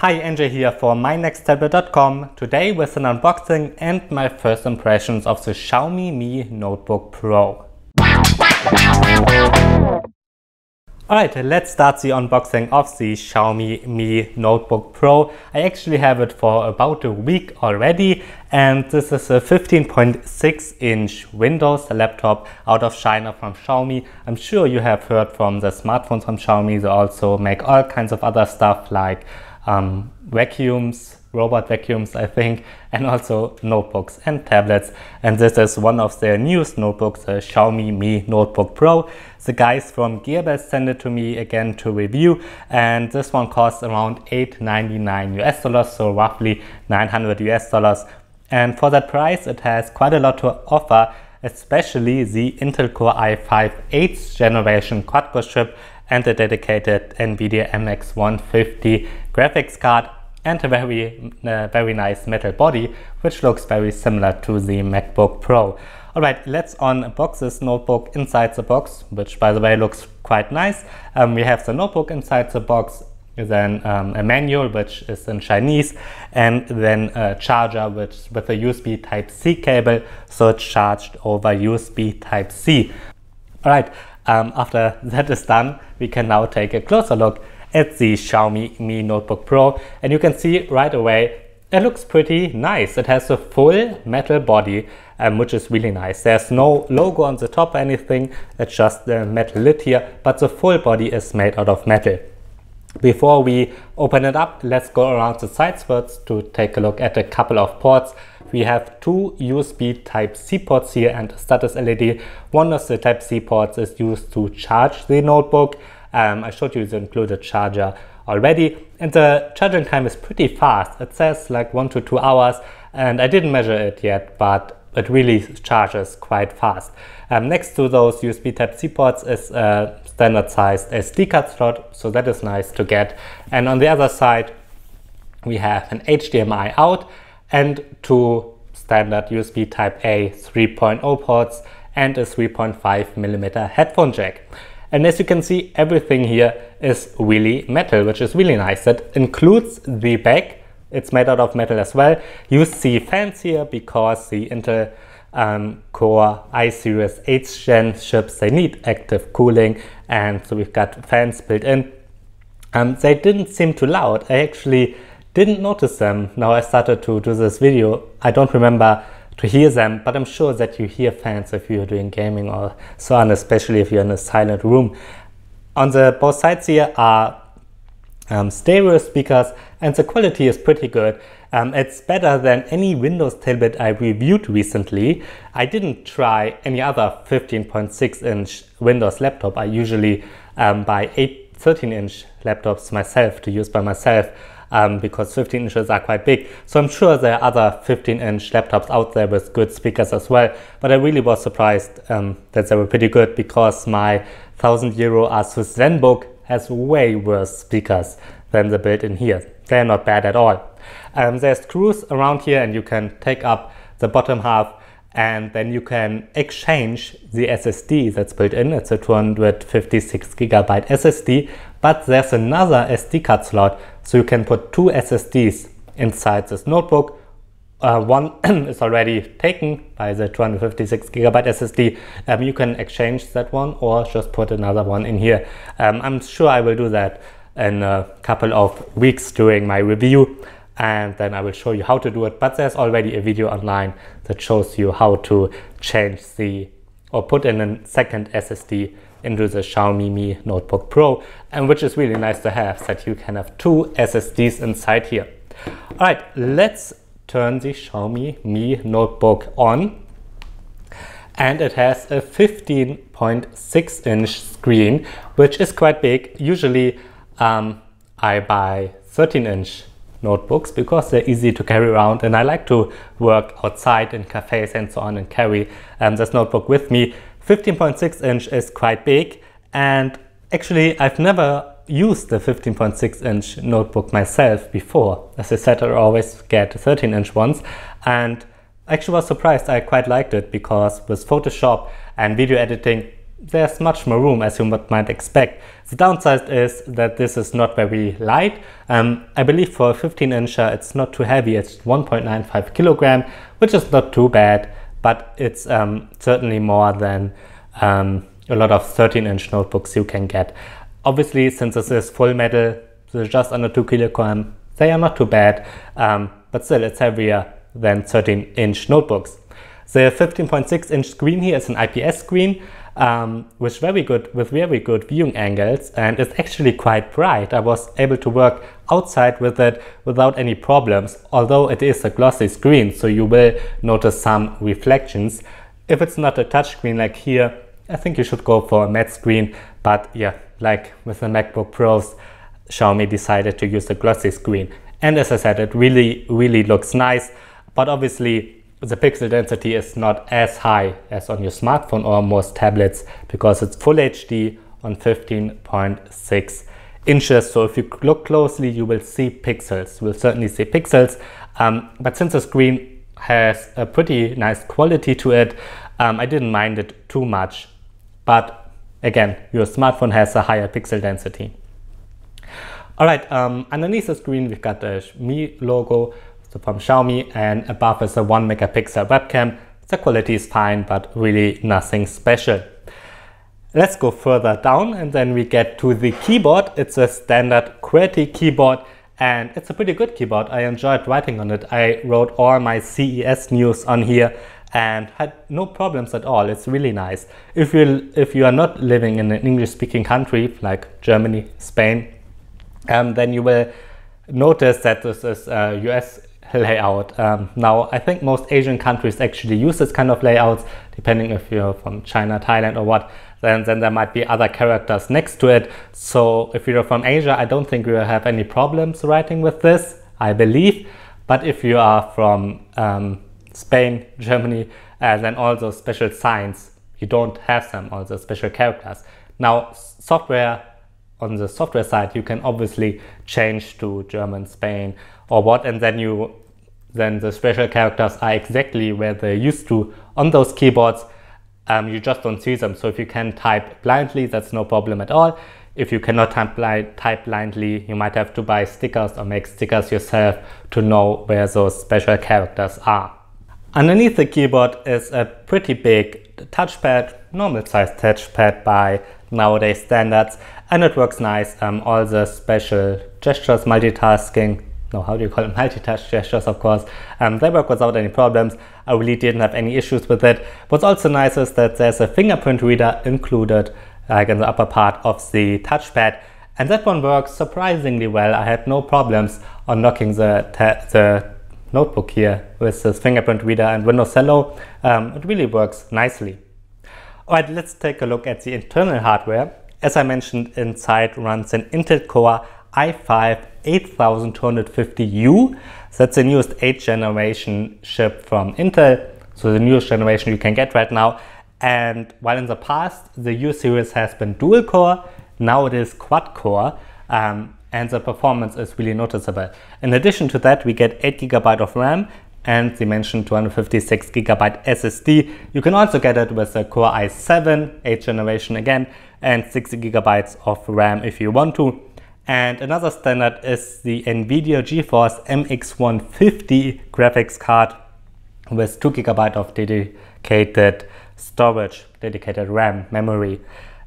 Hi, Andrew here for mynexttablet.com. Today with an unboxing and my first impressions of the Xiaomi Mi Notebook Pro. Alright, let's start the unboxing of the Xiaomi Mi Notebook Pro. I actually have it for about a week already, and this is a 15.6-inch Windows laptop out of China from Xiaomi. I'm sure you have heard from the smartphones from Xiaomi. They also make all kinds of other stuff like vacuums, robot vacuums I think, and also notebooks and tablets. And this is one of their newest notebooks, the Xiaomi Mi Notebook Pro. The guys from Gearbest sent it to me again to review, and this one costs around $899 US, so roughly $900 US. And for that price it has quite a lot to offer, especially the Intel Core i5 8th generation quad-core chip and a dedicated NVIDIA MX150 graphics card, and a very nice metal body, which looks very similar to the MacBook Pro. Alright, let's unbox this notebook inside the box, which by the way looks quite nice. We have the notebook inside the box, then a manual which is in Chinese, and then a charger with a USB Type-C cable, so it's charged over USB Type-C. Alright, after that is done, we can now take a closer look at the Xiaomi Mi Notebook Pro, and you can see right away it looks pretty nice. It has a full metal body, which is really nice. There's no logo on the top or anything, it's just the metal lid here, but the full body is made out of metal. Before we open it up, let's go around the sides first to take a look at a couple of ports. We have two USB Type-C ports here and a status LED. One of the Type-C ports is used to charge the notebook. I showed you the included charger already, and the charging time is pretty fast. It says like 1 to 2 hours, and I didn't measure it yet, but it really charges quite fast. Next to those USB Type-C ports is a standard sized SD card slot, so that is nice to get. And on the other side we have an HDMI out and two standard USB Type-A 3.0 ports and a 3.5mm headphone jack. And as you can see, everything here is really metal, which is really nice. That includes the back. It's made out of metal as well. You see fans here because the Intel Core i-Series 8th Gen chips, they need active cooling, and so we've got fans built in. They didn't seem too loud. I actually didn't notice them. Now I started to do this video. I don't remember to hear them, but I'm sure that you hear fans if you're doing gaming or so on, especially if you're in a silent room. On the both sides here are stereo speakers, and the quality is pretty good. It's better than any Windows tablet I reviewed recently. I didn't try any other 15.6-inch Windows laptop. I usually buy 13-inch laptops myself to use by myself, because 15 inches are quite big. So I'm sure there are other 15-inch laptops out there with good speakers as well, but I really was surprised that they were pretty good, because my €1,000 Asus ZenBook has way worse speakers than the built-in here. They're not bad at all. There's screws around here, and you can take up the bottom half, and then you can exchange the SSD that's built in. It's a 256GB SSD, but there's another SD card slot, so you can put two SSDs inside this notebook. One is already taken by the 256GB SSD. You can exchange that one or just put another one in here. I'm sure I will do that in a couple of weeks during my review, and then I will show you how to do it. But there's already a video online that shows you how to change or put in a second SSD into the Xiaomi Mi Notebook Pro, and which is really nice to have, that you can have two SSDs inside here. Alright, let's turn the Xiaomi Mi Notebook on, and it has a 15.6-inch screen, which is quite big. Usually I buy 13-inch notebooks because they're easy to carry around, and I like to work outside in cafes and so on and carry this notebook with me. 15.6-inch is quite big, and actually I've never used the 15.6-inch notebook myself before. As I said, I always get 13-inch ones, and actually was surprised. I quite liked it because with Photoshop and video editing there's much more room as you might expect. The downside is that this is not very light. I believe for a 15-incher it's not too heavy, it's 1.95 kilogram, which is not too bad, but it's certainly more than a lot of 13-inch notebooks you can get. Obviously, since this is full metal, so just under 2 kilogram, they are not too bad, but still it's heavier than 13-inch notebooks. The 15.6-inch screen here is an IPS screen with very good viewing angles, and it's actually quite bright. I was able to work outside with it without any problems, although it is a glossy screen, so you will notice some reflections. If it's not a touch screen like here, I think you should go for a matte screen, but yeah, like with the MacBook Pros, Xiaomi decided to use a glossy screen. And as I said, it really looks nice, but obviously the pixel density is not as high as on your smartphone or most tablets because it's full HD on 15.6 inches. So if you look closely, you will see pixels. You will certainly see pixels. But since the screen has a pretty nice quality to it, I didn't mind it too much. But again, your smartphone has a higher pixel density. Alright, underneath the screen we've got the Mi logo, so from Xiaomi, and above is a 1 megapixel webcam. The quality is fine, but really nothing special. Let's go further down and then we get to the keyboard. It's a standard QWERTY keyboard and it's a pretty good keyboard. I enjoyed writing on it. I wrote all my CES news on here and had no problems at all. It's really nice. If you are not living in an English-speaking country like Germany, Spain, then you will notice that this is a US layout. Now, I think most Asian countries actually use this kind of layouts, depending if you're from China, Thailand or what, then there might be other characters next to it. So if you're from Asia, I don't think you will have any problems writing with this, I believe. But if you are from Spain, Germany, then all those special signs, you don't have them, all those special characters. Now, on the software side, you can obviously change to German, Spain, or what, and then the special characters are exactly where they're used to on those keyboards. You just don't see them. So if you can type blindly, that's no problem at all. If you cannot type blindly, you might have to buy stickers or make stickers yourself to know where those special characters are. Underneath the keyboard is a pretty big touchpad, normal sized touchpad by nowadays standards, and it works nice. All the special gestures, multitasking, no, how do you call it? Multitouch gestures, of course. They work without any problems. I really didn't have any issues with it. What's also nice is that there's a fingerprint reader included, like in the upper part of the touchpad, and that one works surprisingly well. I had no problems unlocking the notebook here with this fingerprint reader and Windows Hello. It really works nicely. Alright, let's take a look at the internal hardware. As I mentioned, inside runs an Intel Core i5 8250U. So that's the newest 8th generation chip from Intel. So the newest generation you can get right now. And while in the past the U series has been dual core, now it is quad core. And the performance is really noticeable. In addition to that, we get 8 GB of RAM and the mentioned 256 GB SSD. You can also get it with a Core i7, 8th generation again, and 60 GB of RAM if you want to. And another standard is the NVIDIA GeForce MX150 graphics card with 2 GB of dedicated storage, dedicated RAM memory.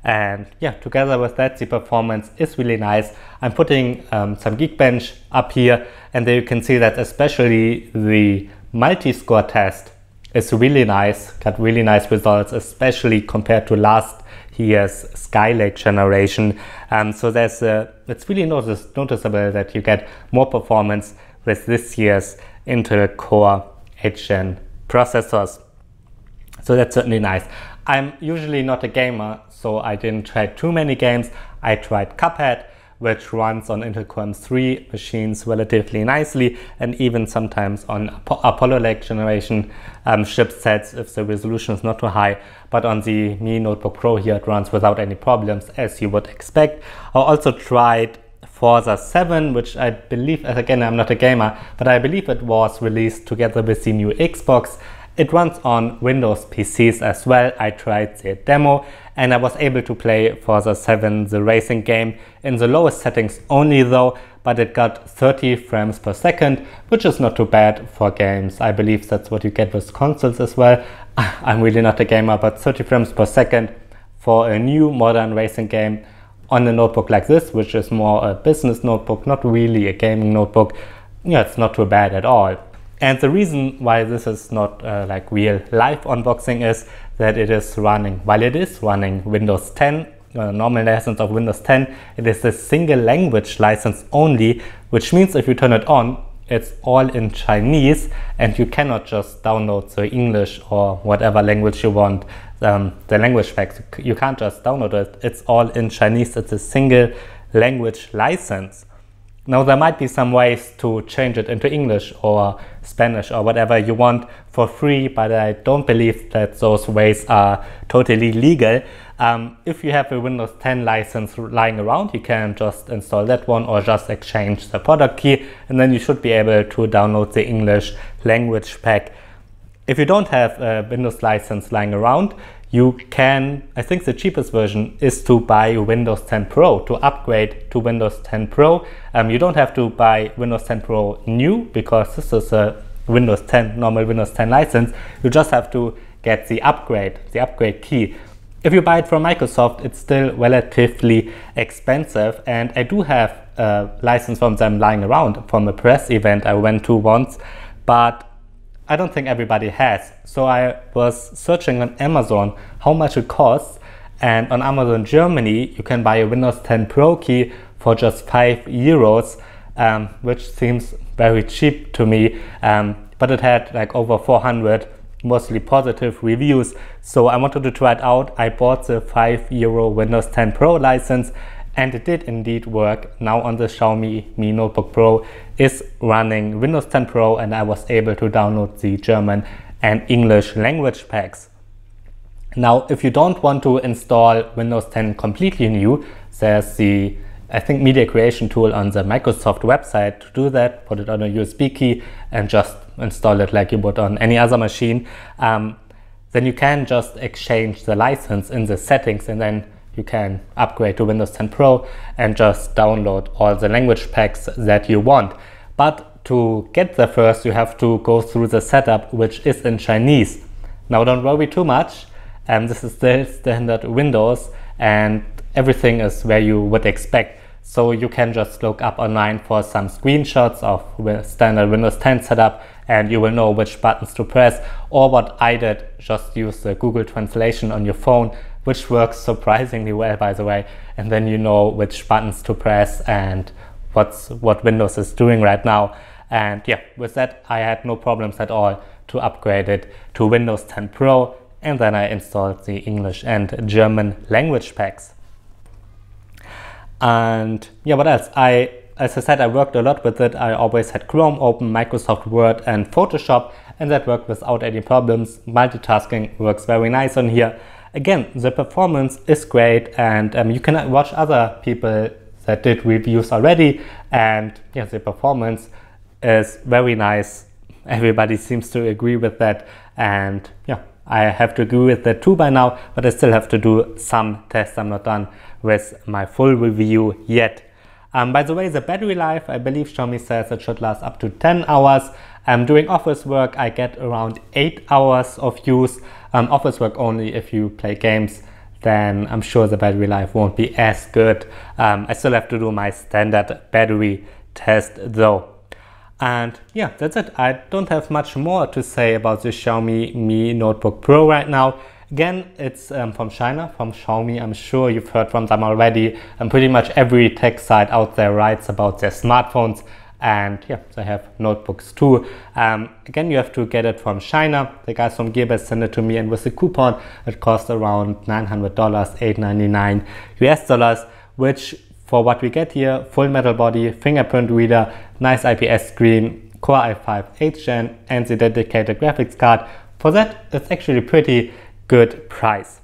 And yeah, together with that, the performance is really nice. I'm putting some Geekbench up here, and there you can see that especially the multi-score test is really nice, got really nice results, especially compared to last year's Skylake generation. So it's really noticeable that you get more performance with this year's Intel Core 8th Gen processors. So that's certainly nice. I'm usually not a gamer, so I didn't try too many games. I tried Cuphead, which runs on Intel Core M3 machines relatively nicely, and even sometimes on Apollo Lake generation chipsets if the resolution is not too high. But on the Mi Notebook Pro here, it runs without any problems, as you would expect. I also tried Forza 7, which I believe, again, I'm not a gamer, but I believe it was released together with the new Xbox, It runs on Windows PCs as well. I tried the demo and I was able to play Forza 7, the racing game, in the lowest settings only though, but it got 30 frames per second, which is not too bad for games. I believe that's what you get with consoles as well. I'm really not a gamer, but 30 frames per second for a new modern racing game on a notebook like this, which is more a business notebook, not really a gaming notebook, yeah, it's not too bad at all. And the reason why this is not like real life unboxing is that it is running, while it is running Windows 10, normal license of Windows 10, it is a single language license only, which means if you turn it on, it's all in Chinese and you cannot just download the English or whatever language you want, the language packs. You can't just download it, it's all in Chinese, it's a single language license. Now there might be some ways to change it into English or Spanish or whatever you want for free, but I don't believe that those ways are totally legal. If you have a Windows 10 license lying around, you can just install that one or just exchange the product key, and then you should be able to download the English language pack. If you don't have a Windows license lying around, you can, I think the cheapest version is to buy Windows 10 Pro, to upgrade to Windows 10 Pro. You don't have to buy Windows 10 Pro new because this is a Windows 10, normal Windows 10 license. You just have to get the upgrade key. If you buy it from Microsoft, it's still relatively expensive, and I do have a license from them lying around from a press event I went to once, but I don't think everybody has. So I was searching on Amazon how much it costs, and on Amazon Germany you can buy a Windows 10 Pro key for just €5, which seems very cheap to me, but it had like over 400 mostly positive reviews, so I wanted to try it out. I bought the €5 Windows 10 Pro license and it did indeed work. Now on the Xiaomi Mi Notebook Pro is running Windows 10 Pro, and I was able to download the German and English language packs. Now if you don't want to install Windows 10 completely new, there's the, I think, media creation tool on the Microsoft website to do that. Put it on a USB key and just install it like you would on any other machine. Then you can just exchange the license in the settings, and then you can upgrade to Windows 10 Pro and just download all the language packs that you want. But to get there first, you have to go through the setup, which is in Chinese. Now don't worry too much, this is still standard Windows and everything is where you would expect. So you can just look up online for some screenshots of standard Windows 10 setup and you will know which buttons to press, or what I did, just use the Google translation on your phone, which works surprisingly well, by the way, and then you know which buttons to press and what Windows is doing right now. And yeah, with that I had no problems at all to upgrade it to Windows 10 Pro, and then I installed the English and German language packs. And yeah, what else? As I said, I worked a lot with it. I always had Chrome open, Microsoft Word and Photoshop, and that worked without any problems. Multitasking works very nice on here. Again, the performance is great, and you can watch other people that did reviews already, and yeah, the performance is very nice. Everybody seems to agree with that, and yeah, I have to agree with that too by now, but I still have to do some tests. I'm not done with my full review yet. By the way, the battery life, I believe Xiaomi says it should last up to 10 hours. Doing office work, I get around 8 hours of use. Office work only. If you play games, then I'm sure the battery life won't be as good. I still have to do my standard battery test though. And yeah, that's it. I don't have much more to say about the Xiaomi Mi Notebook Pro right now. Again, it's from China, from Xiaomi. I'm sure you've heard from them already. And pretty much every tech site out there writes about their smartphones. And yeah, they have notebooks too. Again, you have to get it from China. The guys from Gearbest sent it to me, and with the coupon, it cost around $900, $899 US, which for what we get here, full metal body, fingerprint reader, nice IPS screen, Core i5 8th Gen, and the dedicated graphics card. For that, it's actually pretty good price.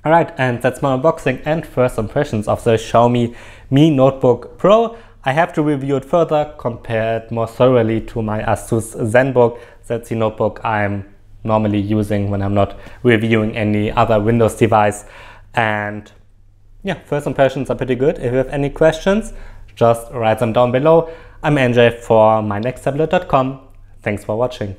Alright, and that's my unboxing and first impressions of the Xiaomi Mi Notebook Pro. I have to review it further, compare it more thoroughly to my Asus ZenBook. That's the notebook I'm normally using when I'm not reviewing any other Windows device. And yeah, first impressions are pretty good. If you have any questions, just write them down below. I'm NJ for mynexttablet.com. Thanks for watching.